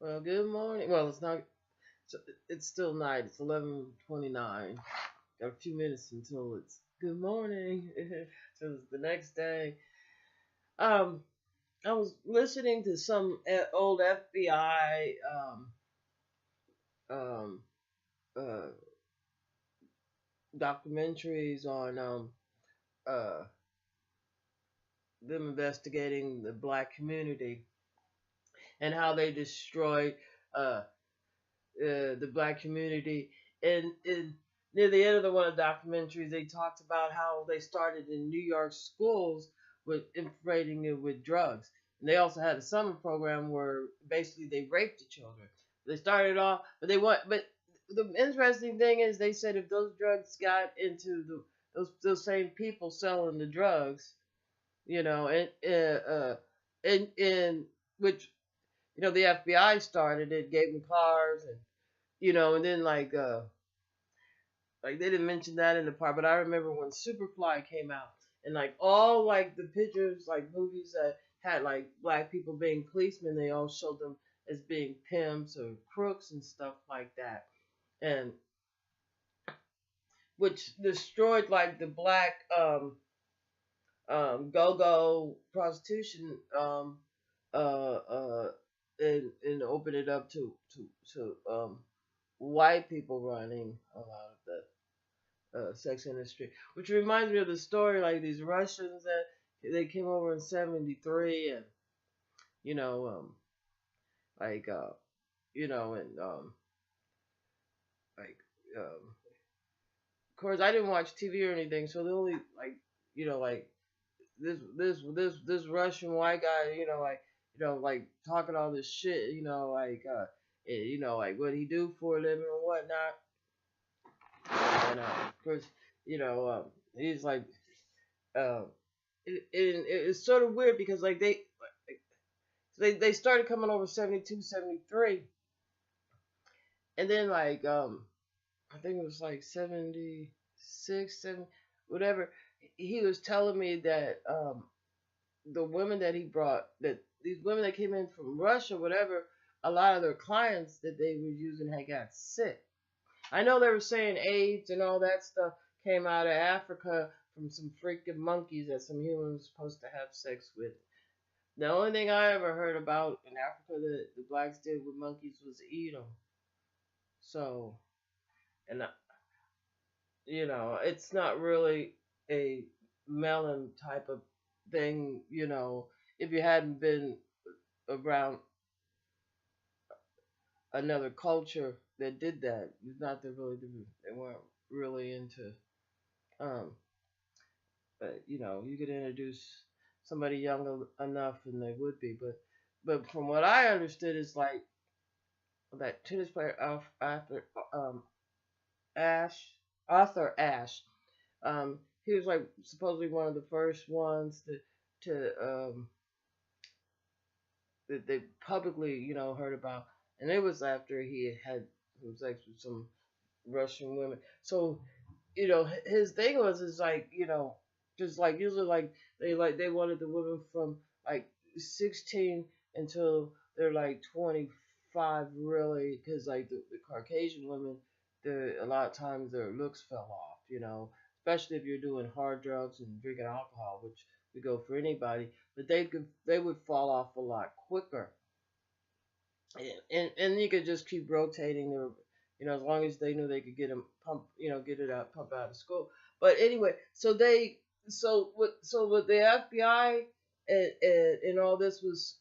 Well, good morning. Well, it's not. It's still night. It's 11:29. Got a few minutes until it's good morning. So it's the next day. Um, I was listening to some old FBI um, uh, documentaries on uh, them investigating the black community and how they destroyed uh, the black community. And near the end of one of the documentaries, they talked about how they started in New York schools with infiltrating it with drugs. And they also had a summer program where basically they raped the children. They started off, but the interesting thing is they said if those drugs got into those same people selling the drugs, you know, and which the FBI started it, gave them cars and then like they didn't mention that in the part, but I remember when Superfly came out and like all like the pictures, like movies that had like black people being policemen, they all showed them as being pimps or crooks and stuff like that, and which destroyed like the black go-go prostitution uh uh and opened it up to white people running a lot of the sex industry, which reminds me of the story like these Russians that they came over in '73 and you know like and like of course I didn't watch TV or anything, so the only like this Russian white guy like talking all this shit like what he do for a living or whatnot. And of course, he's like, uh, it's sort of weird because like they started coming over 72, 73, and then I think it was like 76, 7, whatever. He was telling me that the women that he brought, that these women that came in from Russia, whatever, a lot of their clients that they were using had got sick. I know they were saying AIDS and all that stuff came out of Africa from some freaking monkeys that some humans were supposed to have sex with. The only thing I ever heard about in Africa that the blacks did with monkeys was eat them. So, and it's not really a melon type of thing. If you hadn't been around another culture that did that, it's not that really they weren't really into um but you could introduce somebody young enough and they would be, but from what I understood is like that tennis player um Ash Arthur Ashe. He was like supposedly one of the first ones to that they publicly heard about, and it was after he had some sex with some Russian women. So his thing was is like just like usually they wanted the women from like 16 until they're like 25 really, because like the Caucasian women, a lot of times their looks fell off, especially if you're doing hard drugs and drinking alcohol, which we go for anybody, but they would fall off a lot quicker, and you could just keep rotating their, as long as they knew they could get them pump, get it out, pump out of school. But anyway, so with the FBI and all this was,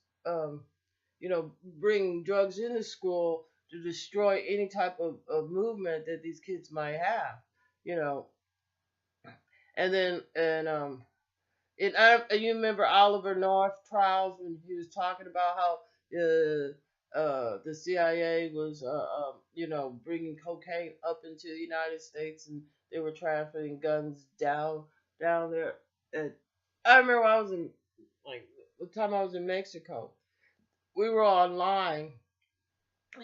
bring drugs into school to destroy any type of movement that these kids might have, you know, and then you remember Oliver North trials when he was talking about how the CIA was bringing cocaine up into the United States, and they were trafficking guns down there. And I remember I was in like the time I was in Mexico. We were online,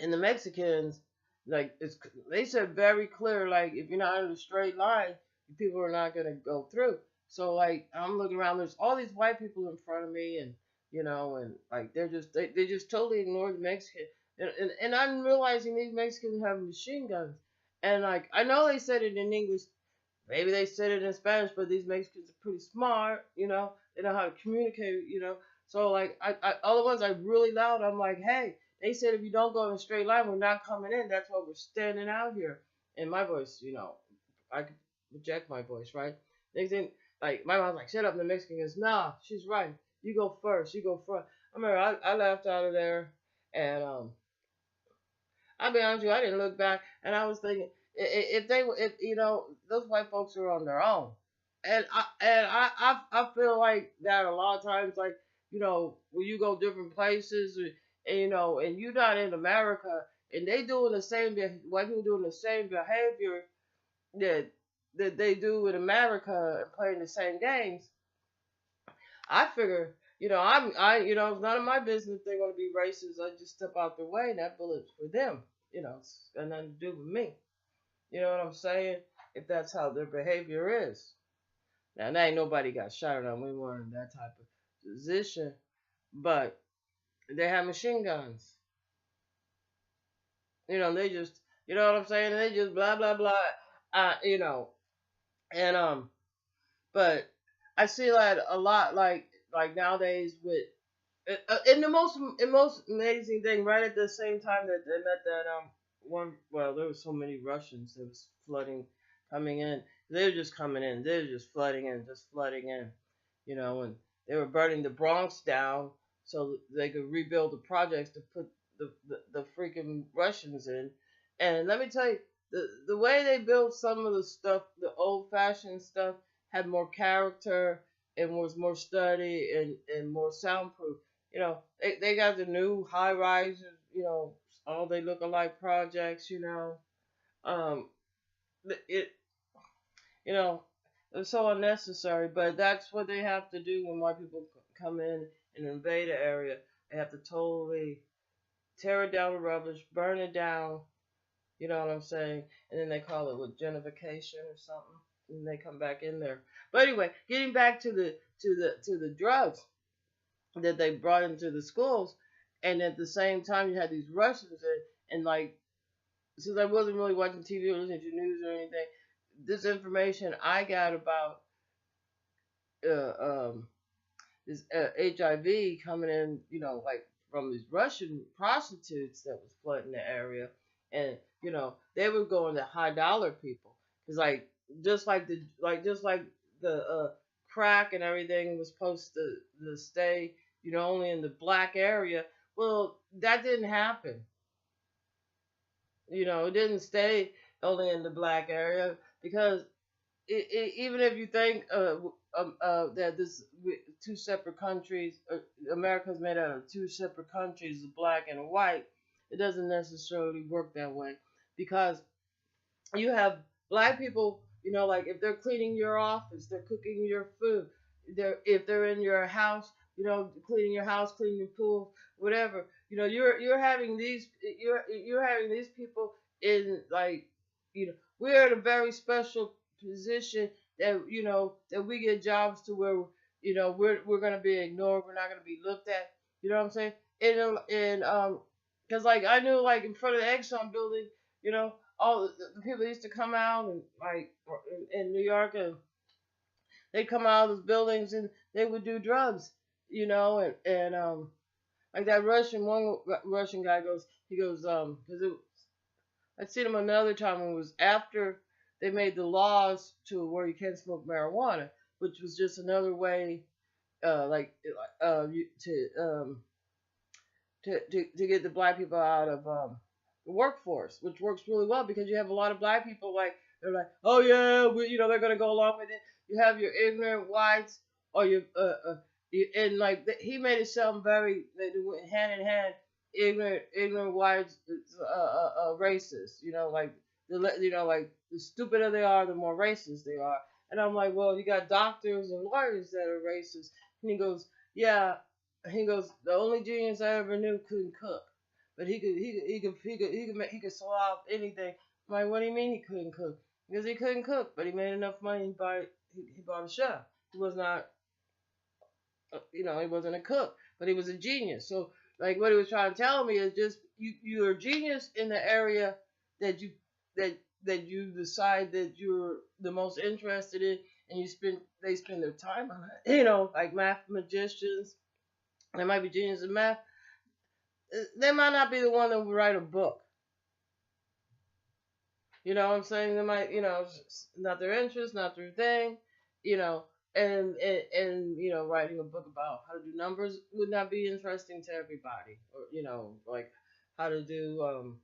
and the Mexicans they said very clear, like if you're not in a straight line, people are not gonna go through. So like I'm looking around, there's all these white people in front of me, and and like they just totally ignored the Mexican. And I'm realizing these Mexicans have machine guns, and like I know they said it in English, maybe they said it in Spanish, but these Mexicans are pretty smart, they know how to communicate. So like all the ones I really loud, I'm like, hey, they said if you don't go in a straight line, we're not coming in. That's why we're standing out here. And my voice, I could project my voice, right? Next thing, like my mom's like, shut up. And the Mexican goes, nah, she's right. You go first. You go front. I remember I left out of there, and I'll be honest with you, I didn't look back, and I was thinking, if they were, if those white folks are on their own, and I feel like that a lot of times, like when you go different places, and you're not in America, and they doing the same, white people doing the same behavior that they do in America and playing the same games. I figure, it's none of my business if they're gonna be racist. I just step out the way, and that bullet's for them. It's got nothing to do with me. You know what I'm saying? If that's how their behavior is. Now, ain't nobody got shot at. We weren't in that type of position, but they have machine guns. They just, you know what I'm saying? They just blah blah blah. Uh, you know, and but I see that a lot, like nowadays with. And the most amazing thing, right at the same time that they met that one, well, there was so many Russians that was flooding, coming in. They were just coming in. They were just flooding in, just flooding in. And they were burning the Bronx down so they could rebuild the projects to put the freaking Russians in. And let me tell you, the way they built some of the stuff, the old fashioned stuff, had more character and was more study and more soundproof. They got the new high rises, all they look alike projects. Um, it, you know, it's so unnecessary, but that's what they have to do when white people come in and invade an area. They have to totally tear it down with rubbish, burn it down. You know what I'm saying? And then they call it with gentrification or something, and they come back in there. But anyway, getting back to the drugs that they brought into the schools, and at the same time you had these Russians and like, since I wasn't really watching TV or listening to news or anything, this information I got about uh, um, this HIV coming in, like from these Russian prostitutes that was flooding the area, and they were going to high dollar people, because just like the crack and everything was supposed to stay, only in the black area. Well, that didn't happen. It didn't stay only in the black area, because even if you think that two separate countries, America's made out of two separate countries, black and white, it doesn't necessarily work that way, because you have black people, like if they're cleaning your office, they're cooking your food, if they're in your house, cleaning your house, cleaning your pool, whatever, you're having these people in, like, we're in a very special position that that we get jobs to where we're gonna be ignored, we're not gonna be looked at. You know what I'm saying? And because like I knew, like in front of the Exxon building, all the people used to come out, and like in New York, and they'd come out of those buildings and they would do drugs, and like that Russian guy goes, he goes, because I'd seen him another time when it was after they made the laws to where you can't smoke marijuana, which was just another way, like, to get the black people out of the workforce, which works really well because you have a lot of black people, like, they're like, oh yeah, they're gonna go along with it. You have your ignorant whites, or and like he made it sound very, they went hand in hand. Ignorant whites, racist. Like the stupider they are, the more racist they are. And I'm like, well, you got doctors and lawyers that are racist. And he goes, yeah. He goes, the only genius I ever knew couldn't cook, but he could solve anything. I'm like, what do you mean he couldn't cook? Because he couldn't cook, but he made enough money. He bought a chef. He was not, he wasn't a cook, but he was a genius. So like what he was trying to tell me is just you're a genius in the area that you that that you decide that you're the most interested in, and they spend their time on it. Like mathematicians, they might be genius in math. They might not be the one that would write a book. You know what I'm saying? They might, it's not their interest, not their thing, you know, and writing a book about how to do numbers would not be interesting to everybody, or like how to do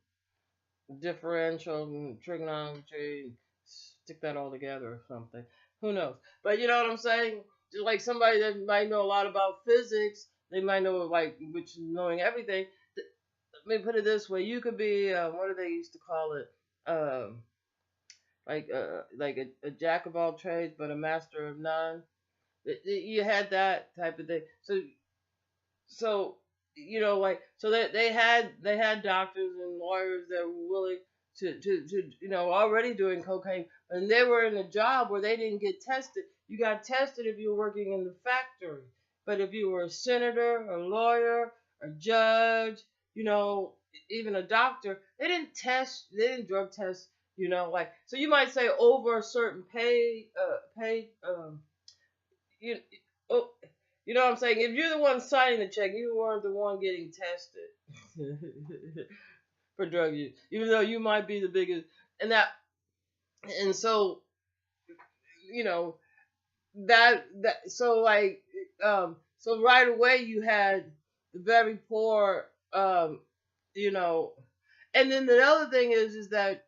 differential and trigonometry, and stick that all together or something. Who knows? But you know what I'm saying? Just like somebody that might know a lot about physics, they might know like which knowing everything. Let me put it this way: you could be what do they used to call it? Um, like a jack of all trades but a master of none. You had that type of thing. So like so they had doctors and lawyers that were willing to already doing cocaine, and they were in a job where they didn't get tested. You got tested if you were working in the factory, but if you were a senator, a lawyer, a judge, even a doctor, they didn't drug test. Like so you might say over a certain you oh, you know what I'm saying? If you're the one signing the check, you weren't the one getting tested for drug use, even though you might be the biggest. And that, and so you know so like so right away you had the very poor, you know, and then the other thing is that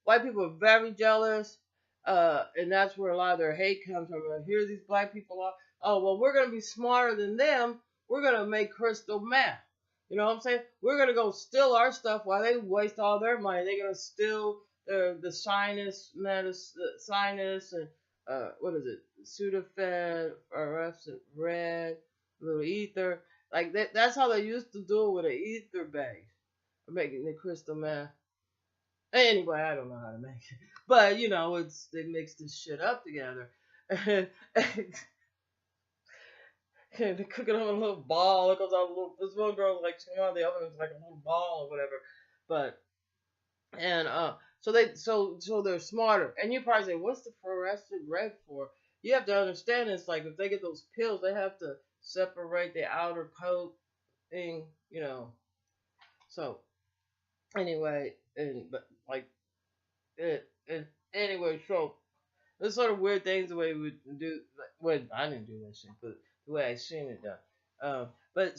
white people are very jealous, and that's where a lot of their hate comes from. Here these black people are. Oh well, we're gonna be smarter than them. We're gonna make crystal meth. You know what I'm saying? We're gonna go steal our stuff while they waste all their money. They're gonna steal the sinus and what is it? Sudafed, fluorescent red, little ether. Like that's how they used to do it with an ether base, making the crystal meth. Anyway, I don't know how to make it, but they mix this shit up together. They cook it on a little ball. It comes out a little. This one girl's like chewing on the other one's like a little ball or whatever. But and so they're smarter. And you probably say, what's the fluorescent red for? You have to understand it's like if they get those pills, they have to separate the outer coat thing. So anyway, and but like and anyway, so there's sort of weird things the way we would do. Well, I didn't do that shit, but the way I seen it done. But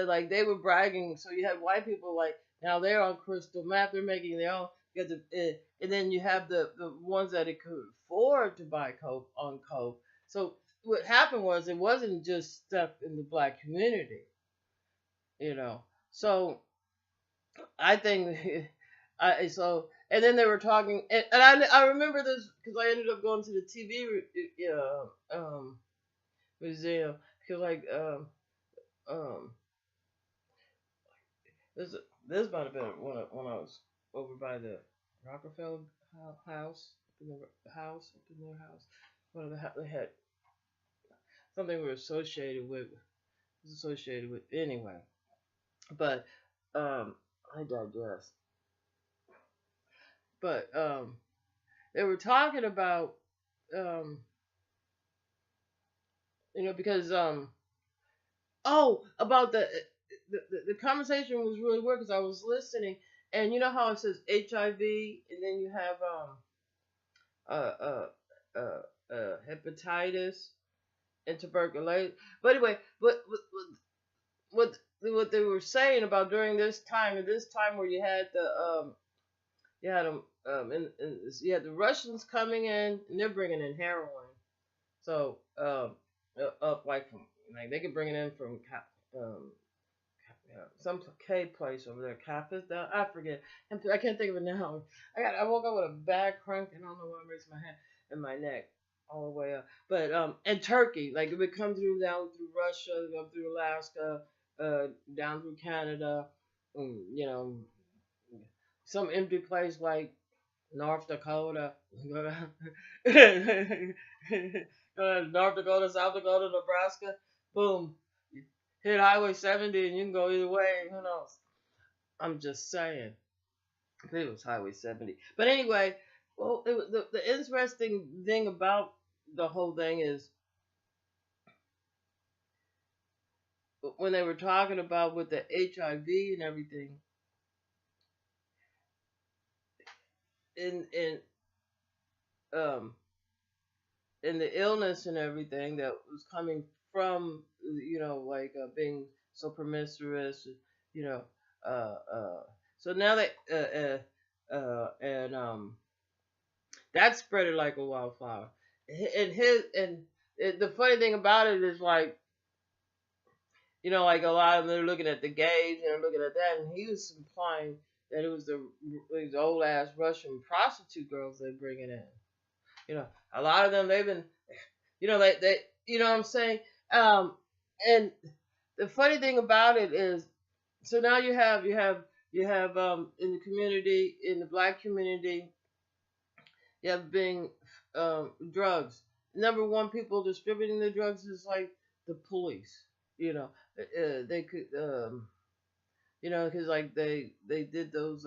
like they were bragging. So you had white people like now they're on crystal meth. They're making their own. You got and then you have the ones that it could afford to buy coke on coke. So what happened was it wasn't just stuff in the black community, you know. So I think I so and then they were talking and I remember this because I ended up going to the TV museum because like um this this might have been when I was over by the Rockefeller house up in their house one of they had something we were associated with anyway, but I digress. But they were talking about um because about the conversation was really weird because I was listening, and you know how it says HIV and then you have uh uh hepatitis and tuberculosis. But anyway, what they were saying about during this time where you had the you had them you had the Russians coming in and they're bringing in heroin. So up like from like they could bring it in from some K place over there, Kappas down. I forget. I can't think of it now. I woke up with a bad crank and I don't know why I'm raising my hand and my neck all the way up. But and Turkey, like it would come through down through Russia, up through Alaska, down through Canada, some empty place like North Dakota. North Dakota, South Dakota, Nebraska. Boom. hit Highway 70 and you can go either way. Who knows? I'm just saying. I think it was Highway 70. But anyway, well, the interesting thing about the whole thing is when they were talking about with the HIV and everything, in um in the illness and everything that was coming from like being so promiscuous, you know, uh, uh, so now that and that spread it like a wildfire. And the funny thing about it is like like a lot of them are looking at the gays and they're looking at that, and he was implying that it was these old ass Russian prostitute girls they're bringing in. A lot of them they've been, they what I'm saying. And the funny thing about it is, so now you have in the community, in the black community, you have being drugs. Number one, people distributing the drugs is like the police. They could because like they did those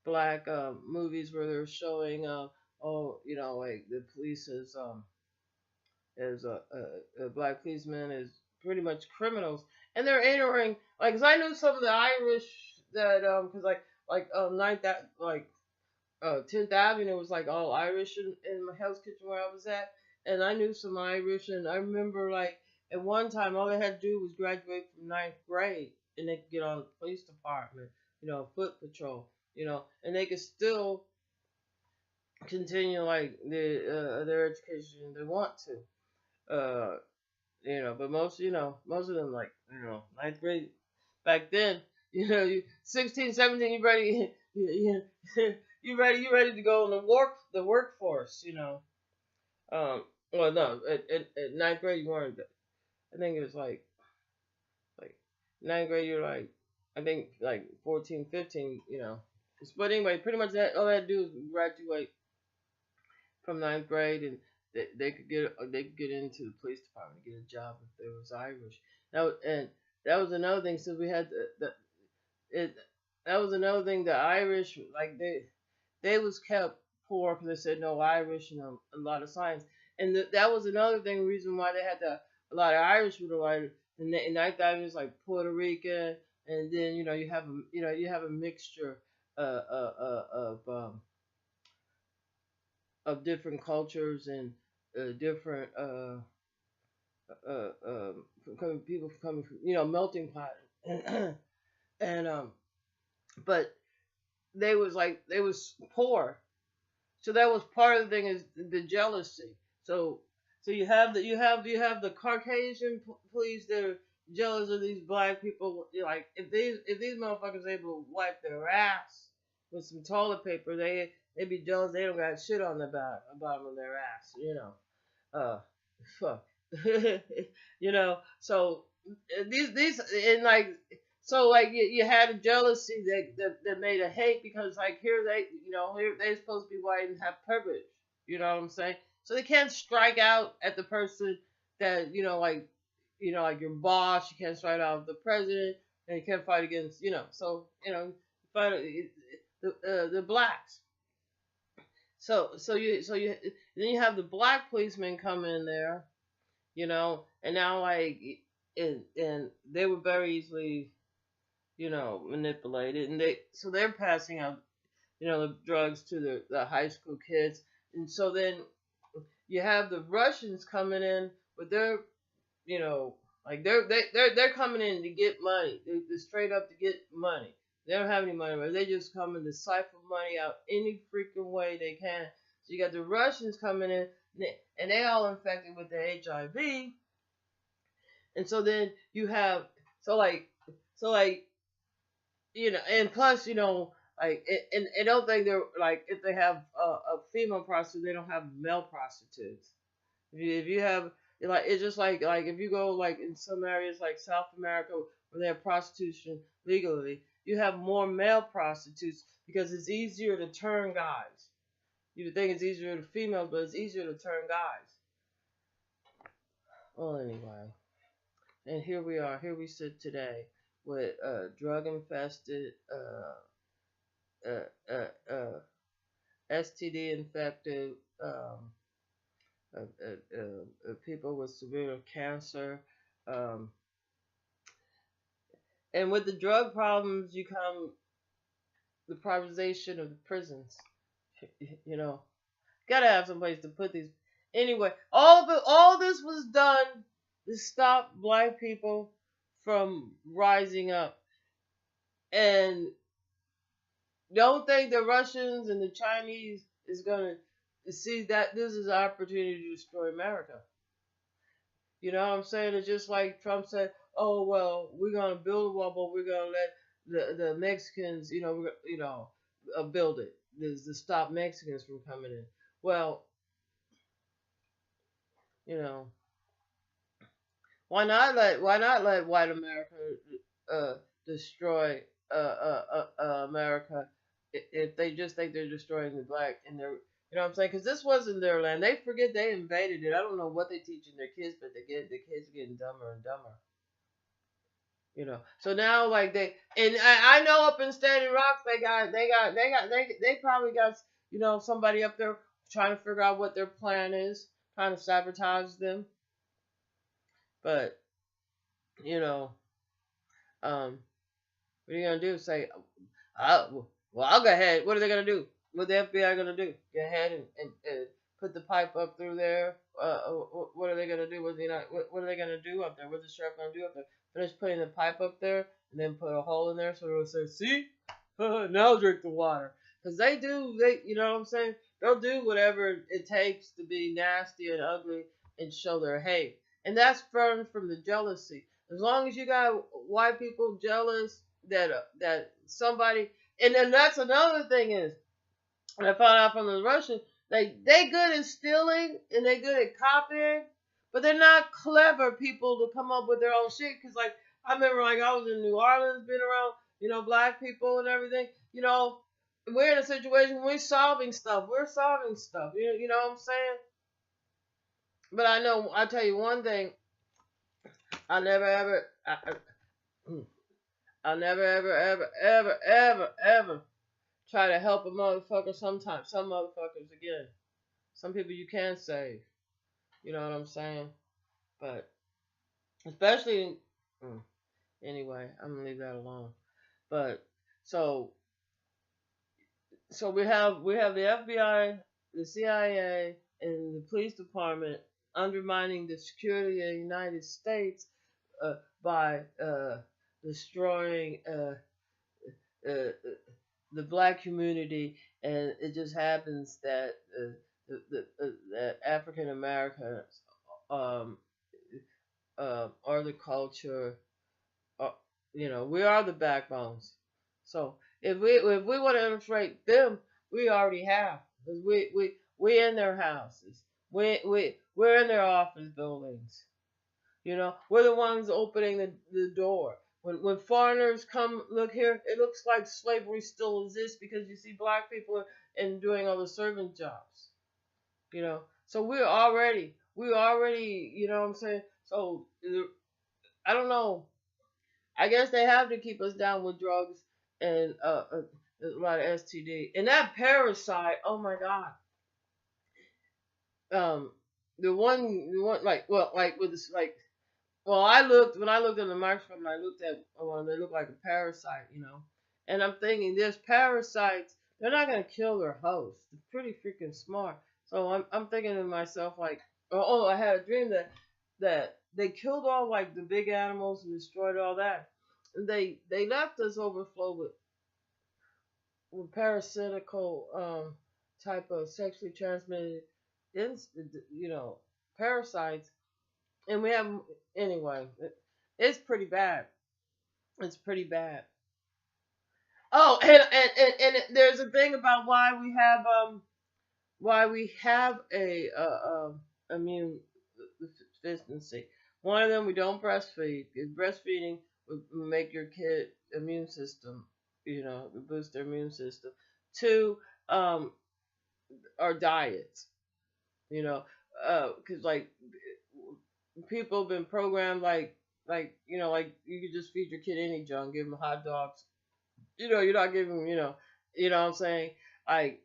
black movies where they're showing like the police as a black policeman is pretty much criminals, and they're entering like, 'cause I knew some of the Irish that 'cause ninth that like 10th Avenue was like all Irish in my Hell's Kitchen where I was at, and I knew some Irish, and I remember like at one time all they had to do was graduate from ninth grade, and they could get on the police department, foot patrol, and they could still continue like their education if they want to. But most of them like, ninth grade back then, you 16, 17, you ready, you ready to go in the workforce, well, no, at ninth grade you weren't. I think it was like ninth grade you're like, I think like 14, 15, But anyway, pretty much all they had to do is graduate from ninth grade, and they could get into the police department, get a job if they was Irish. That was another thing. So we had it. That was another thing. The Irish, like they was kept poor because they said no Irish and a lot of signs. And that was another thing. Reason why they had a lot of Irish people. Like in ninth avenue is like Puerto Rican, and then you have a mixture of different cultures and different people coming from melting pot. And but they was poor, so that was part of the thing, is the jealousy. So you have the Caucasian police that are jealous of these black people. Like if these motherfuckers able to wipe their ass with some toilet paper, they'd be jealous they don't got shit on the bottom of their ass. Fuck. So these and like, so like you had a jealousy that made a hate, because like here they supposed to be white and have privilege. You know what I'm saying? So they can't strike out at the person that like your boss. You can't strike out at the president, and you can't fight against fight the blacks. So you then you have the black policemen come in there, and now like and they were very easily manipulated, and they're passing out the drugs to the high school kids, and so then you have the Russians coming in with their like they're coming in to get money. They're straight up to get money. They don't have any money, but they just coming to siphon money out any freaking way they can. So you got the Russians coming in, and they all infected with the HIV, and so then you have so like and plus like and don't think they're like, if they have a female prostitute, they don't have male prostitutes. If you have, like, it's just like if you go like in some areas like South America where they have prostitution legally, you have more male prostitutes because it's easier to turn guys. You would think it's easier to females, but it's easier to turn guys. Well, anyway, And here we are. Here we sit today with drug infested, STD infected, people with severe cancer. Um, and with the drug problems, you come the privatization of the prisons. You know, gotta have some place to put these. Anyway, all this was done to stop black people from rising up. And don't think the Russians and the Chinese is gonna see that this is an opportunity to destroy America. You know what I'm saying? It's just like Trump said, "Oh well, we're gonna build a wall, but we're gonna let the Mexicans, build it to stop Mexicans from coming in." Well, you know, why not let white America uh, destroy America if they just think they're destroying the black and they're what I'm saying? Because this wasn't their land. They forget they invaded it. I don't know what they teaching their kids, but the kids getting dumber and dumber. So now like I know up in Standing Rock they probably got somebody up there trying to figure out what their plan is, trying to sabotage them. But you know, what are you gonna do? Say, I'll go ahead. What are they gonna do? What the FBI gonna do? Go ahead and put the pipe up through there. What are they gonna do? What are they gonna do up there? What's the sheriff gonna do up there? Finish putting the pipe up there and then put a hole in there so it'll say, "See, now drink the water." Because you know what I'm saying? They'll do whatever it takes to be nasty and ugly and show their hate. And that's from the jealousy. As long as you got white people jealous that somebody, and then that's another thing is, and I found out from the Russians, they good at stealing and they good at copying, but they're not clever people to come up with their own shit. Cause like I remember like I was in New Orleans, being around black people and everything. We're in a situation where we're solving stuff. We're solving stuff. You know what I'm saying? But I'll tell you one thing. I never ever. I'll never, ever, ever, ever, ever, ever try to help a motherfucker sometimes. Some motherfuckers, again. Some people you can save. You know what I'm saying? But, especially, anyway, I'm going to leave that alone. But, so we have the FBI, the CIA, and the police department undermining the security of the United States by destroying the black community, and it just happens that that African Americans are the culture. Uh, we are the backbones. So if we want to infiltrate them, we already have. 'Cause we in their houses. We're in their office buildings. We're the ones opening the door. When foreigners come look here, it looks like slavery still exists because you see black people and doing all the servant jobs. So we're already, you know what I'm saying? So I don't know. I guess they have to keep us down with drugs and a lot of STD. And that parasite, oh my God. The one like with this like well, when I looked in the microscope and I looked at one, they look like a parasite. And I'm thinking, there's parasites. They're not gonna kill their host. They're pretty freaking smart. So I'm thinking to myself like, I had a dream that they killed all like the big animals and destroyed all that, and they left us overflow with parasitical type of sexually transmitted, you know, parasites, and we have anyway. It's pretty bad. It's pretty bad. Oh, and there's a thing about why we have a immune deficiency. One of them, we don't breastfeed. 'Cause breastfeeding would make your kid immune system, boost their immune system. Two, our diets. Because like people have been programmed like like you could just feed your kid any junk, give them hot dogs. You're not giving, what I'm saying? Like,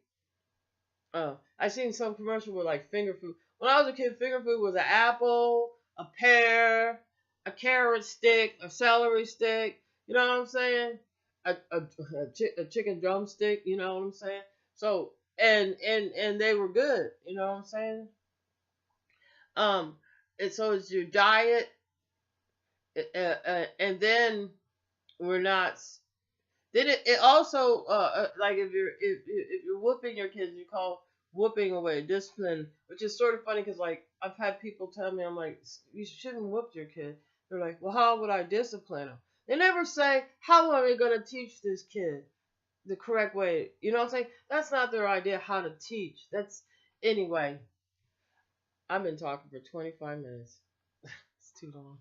I seen some commercial with like finger food. When I was a kid, finger food was an apple, a pear, a carrot stick, a celery stick. You know what I'm saying? A chicken drumstick. You know what I'm saying? So and they were good. You know what I'm saying? Um, and so it's your diet, and then we're not. Then it also like if you're whooping your kids, you call whooping away discipline, which is sort of funny because like I've had people tell me, I'm like, you shouldn't whoop your kid. They're like, well, how would I discipline him? They never say, how am I going to teach this kid the correct way? You know what I'm saying? That's not their idea how to teach. That's anyway. I've been talking for 25 minutes. It's too long.